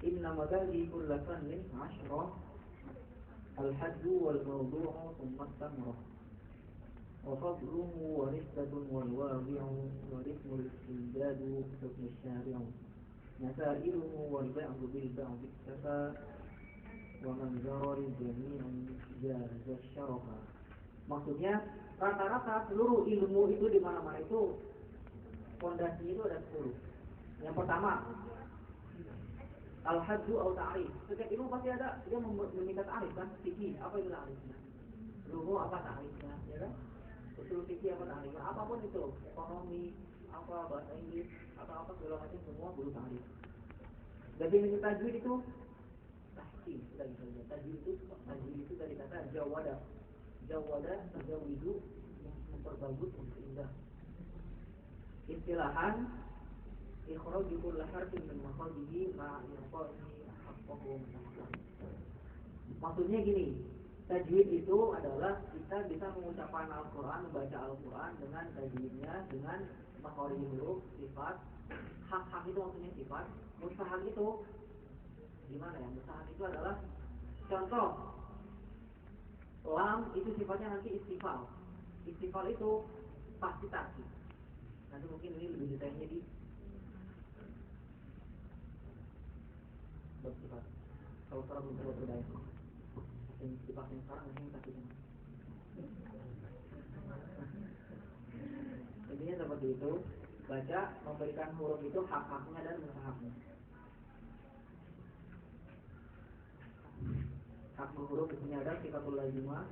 Inna magadi kulla fannin 'ashrah al-haddu wal mawdu'u thumma tamrah wa fadluhu wa nisbatun wal wadi'u wa rithmul imdadu hukm syari'u nasailuhu wal ba'du bil ba'di iktafa wa man zarari jami'an jaza syarafa. Maksudnya rata-rata seluruh ilmu itu di mana-mana itu fondasinya itu ada 10. Yang pertama, al-haddu atau ta'rif. Setiap ilmu pasti ada dia meminta ta'rif kan? Fikih, apa itu ta'rifnya? Lugu apa ta'rifnya, ya kan? Usul fikih apa ta'rifnya? Apapun itu, ekonomi, apa bahasa Inggris, atau apa segala macam semua perlu ta'rif. Definisi tajwid itu tahqiq, sudah gitu. Tajwid itu dari kata jawada. Jawada tajawidu memperbagus untuk indah. Istilahan ikhraju kulli harfin min makhrajihi ma'a iqa'i haqqahu min ahkam. Maksudnya gini, tajwid itu adalah kita bisa mengucapkan Al-Qur'an, membaca Al-Qur'an dengan tajwidnya, dengan makhraj huruf, sifat. Hak-hak itu maksudnya sifat. Mustahak itu gimana ya? Mustahak itu adalah contoh. Lam itu sifatnya nanti istifal. Istifal itu pasti taksi. Nanti mungkin ini lebih detailnya di bersifat. Kalau sekarang belum terlalu berdaya, yang sifatnya sekarang mungkin taksi. Intinya seperti itu. Baca memberikan huruf itu hak-haknya dan mustahaknya. Hak huruf di sini ada sifatul lazimah.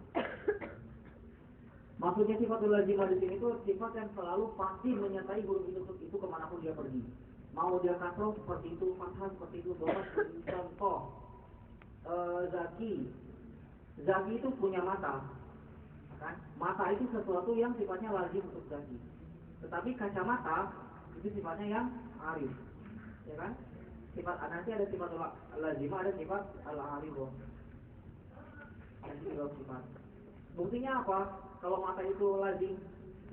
Maksudnya sifatul lazimah di sini itu sifat yang selalu pasti menyertai huruf itu kemanapun dia pergi. Mau dia kasroh seperti itu, fathah seperti itu, dhamma seperti itu. Contoh, Zaki itu punya mata, kan? Mata itu sesuatu yang sifatnya lazim untuk Zaki. Tetapi kacamata itu sifatnya yang arif, ya kan? Sifat nanti ada sifat lazimah, ada sifat al-arif. Nanti dua sifat. Buktinya apa? Kalau mata itu lazim,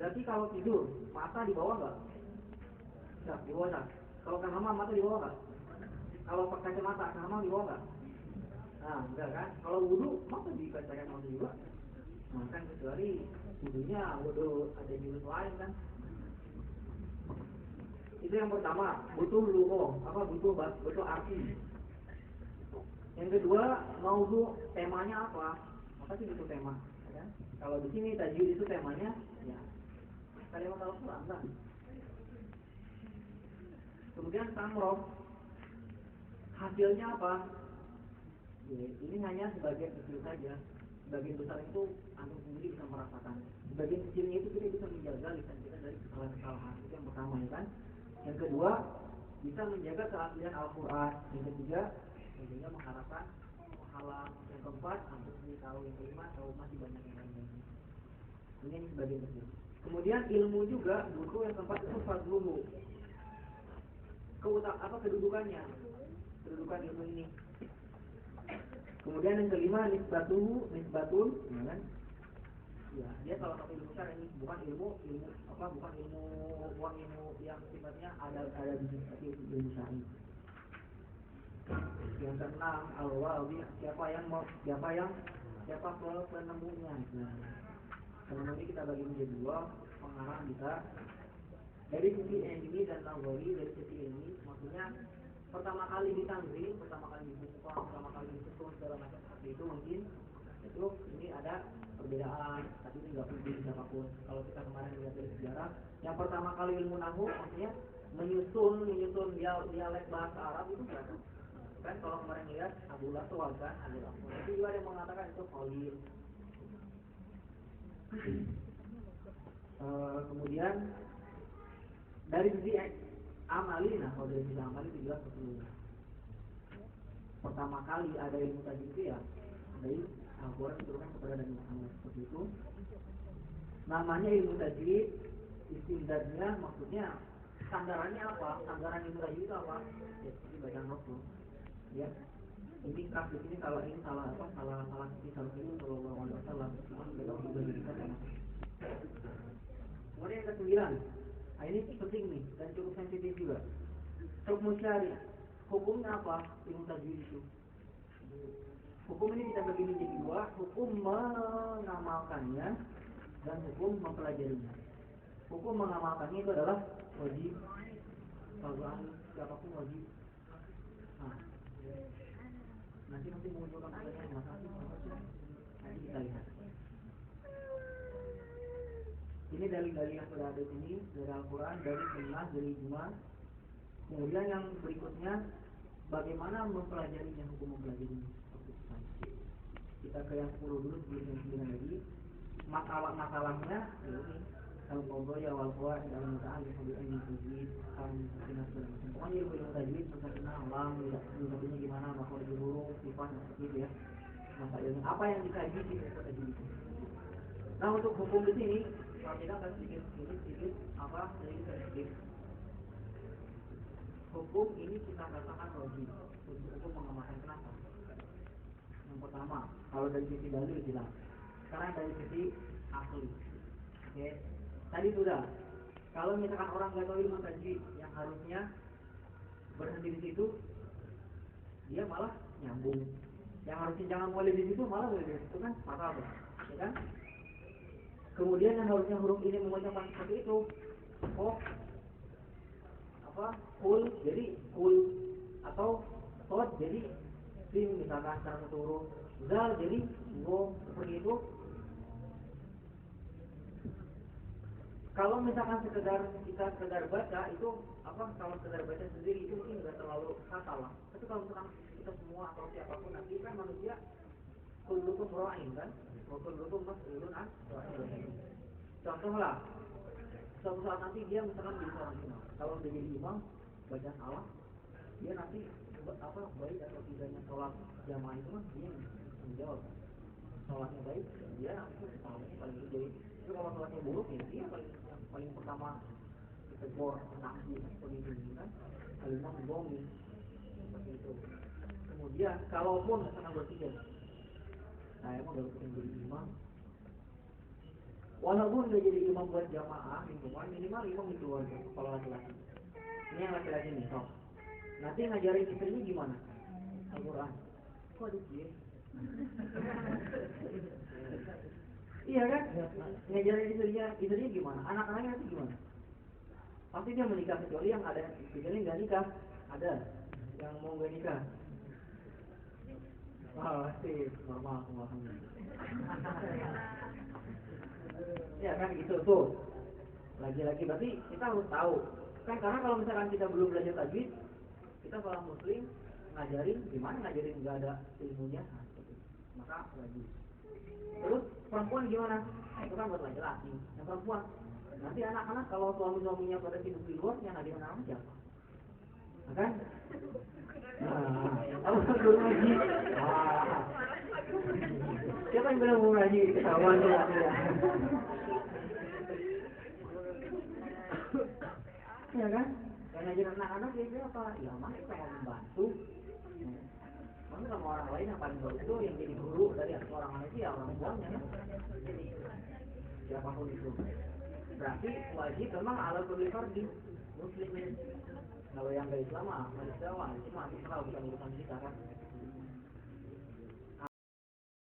berarti kalau tidur mata di bawah nggak? Nggak, di bawah nggak? Kalau kamar mata di bawah nggak? Kalau pakai kacamata kamar di bawah nggak? Nah, enggak kan? Kalau wudhu mata dikacakan mata juga. Nah, kan kecuali wudhunya wudhu ada jurus lain kan? Itu yang pertama, butuh lugo, butuh arti. Yang kedua, maudhu, temanya apa? Apa sih itu tema? Ya? Kalau di sini tajwid itu temanya, ya kalimat Al-Quran kan. Kemudian tamroh, hasilnya apa? Ya, ini hanya sebagian kecil saja. Sebagian besar itu antum sendiri bisa merasakan. Sebagian kecilnya itu kita bisa menjaga lisan kita dari kesalahan-kesalahan. Itu yang pertama, ya kan? Yang kedua, bisa menjaga keaslian Al-Quran. Yang ketiga, tentunya mengharapkan pahala. Yang keempat, hampir sendiri tahu. Yang kelima, tahu masih banyak yang lain. Ini sebagian kecil. Kemudian ilmu juga buku yang keempat itu fadluhu. Kedudukannya? Kedudukan ilmu ini. Kemudian yang kelima nisbatul, ya kan? Ya, dia salah satu ilmu syar'i ini bukan ilmu yang sifatnya ada di seperti ilmu syar'i. Yang keenam al-wadi, siapa penemunya. Nah, penemu ini kita bagi menjadi dua, pengarang kita dari sisi ilmi dan nazari. Dari sisi ilmi maksudnya pertama kali ditanzil, pertama kali dibukukan, pertama kali disusun segala macam seperti itu mungkin itu ini ada perbedaan, tapi ini nggak penting siapapun. Kalau kita kemarin lihat dari sejarah, yang pertama kali ilmu nahwu maksudnya menyusun dialek bahasa Arab itu berapa? Kan kalau kemarin lihat Abu Laswal kan, itu juga ada yang mengatakan itu Khalil. Kemudian dari sisi amali, kalau dari sisi amali itu jelas seperti pertama kali ada ilmu tajwid itu ya dari Al-Quran diturunkan kepada Nabi Muhammad seperti itu. Namanya ilmu tajwid, istimdadnya maksudnya sandarannya apa? Sandaran ilmu tajwid itu apa? Ya, seperti bacaan Rasul. Ya, ini kaf di sini salah ini salah sisi Sallallahu Alaihi Wasallam. Cuma belum diberikan sama. Kemudian yang ke-9, ini penting nih dan cukup sensitif juga. Hukm syari'. hukumnya apa ilmu tajwid itu? Hukum ini kita bagi menjadi dua, hukum mengamalkannya dan hukum mempelajarinya. Hukum mengamalkannya itu adalah wajib, Al-Quran siapapun wajib. Nah, nanti menunjukkan pertanyaan masalah apa sih? Nanti kita lihat. Ini dalil-dalil yang sudah ada di sini dari Al-Quran, dari Sunnah, dari Ijma. Kemudian yang berikutnya, bagaimana mempelajarinya, hukum mempelajarinya. Kita ke yang 10 dulu sebelum yang 9 lagi. Masalahnya ini al-qadha ya wal qawaid al-muta'alliq bi ilmi tajwid, al-mutaqinat segala macam. Pokoknya ilmu tajwid tentang alam, ilmunya gimana, makhraj huruf, sifat gitu ya. Masalahnya apa yang dikaji di ilmu tajwid itu. Nah, untuk hukum di sini kita akan sedikit apa sedikit. Hukum ini kita katakan wajib. Untuk hukum mengamalkan kenapa? Yang pertama, kalau dari sisi dalil jelas. Sekarang dari sisi akli. Oke. Tadi sudah. Kalau misalkan orang nggak tahu ilmu tajwid yang harusnya berhenti di situ, dia malah nyambung. Yang harusnya jangan mulai di situ malah mulai di situ kan masalah, ya kan? Kemudian yang harusnya huruf ini mengucapkan seperti itu, oh apa kul jadi kul atau sod jadi sim misalkan secara satu huruf, zal jadi go seperti itu. Kalau misalkan kita sekedar baca itu apa, kalau sekedar baca sendiri itu mungkin nggak terlalu fatal lah. Tapi kalau misalkan kita semua atau siapapun nanti kan manusia kullukum ra'in kan, kullukum mas'ulun an ra'in. Contoh lah, suatu saat nanti dia misalkan jadi seorang imam. Kalau dia jadi imam baca salah, dia nanti apa baik atau tidaknya sholat jamaah itu kan dia menjawab. Sholatnya baik, dia nanti salahnya paling gede. Tapi kalau sholatnya buruk ya dia paling pertama ditegur, menangis seperti itu kan, kalimat bohong seperti itu. Kemudian kalaupun misalkan berpikir, saya mau gak pengen jadi imam, walaupun gak jadi imam buat jamaah lingkungan, minimal imam di keluarga kalau laki-laki. Ini yang laki-laki nih, sok. Nanti ngajarin istrinya gimana? Al-Quran. Kok ada sih? Iya kan? Ngajarin istrinya gimana? Anak-anaknya nanti gimana? Pasti dia menikah, kecuali yang ada istrinya nggak nikah. Ada yang mau nggak nikah. Wah, pasti normal semuanya. Ya kan gitu tuh. Lagi-lagi berarti kita harus tahu. Kan karena kalau misalkan kita belum belajar tajwid, kita seorang muslim ngajarin gimana, ngajarin nggak ada ilmunya, maka lagi. Terus perempuan gimana? Nah, itu kan buat laki-laki. Yang perempuan nanti anak-anak kalau suami-suaminya pada sibuk di luar, yang ada anak-anak siapa? Nah, kan? Nah, belum ngaji. Siapa yang bilang mau ngaji? Ketahuan tuh ya. Ya kan? Yang ngajarin anak-anak dia apa? Ya mana kita mau membantu. Mana sama orang lain yang paling bagus itu yang jadi guru dari orang Malaysia ya orang tuanya kan? Siapapun itu. Berarti wajib memang ala kulli fardin muslimin. Kalau yang gak Islam mah Malaysia mah itu mah bukan urusan kita kan.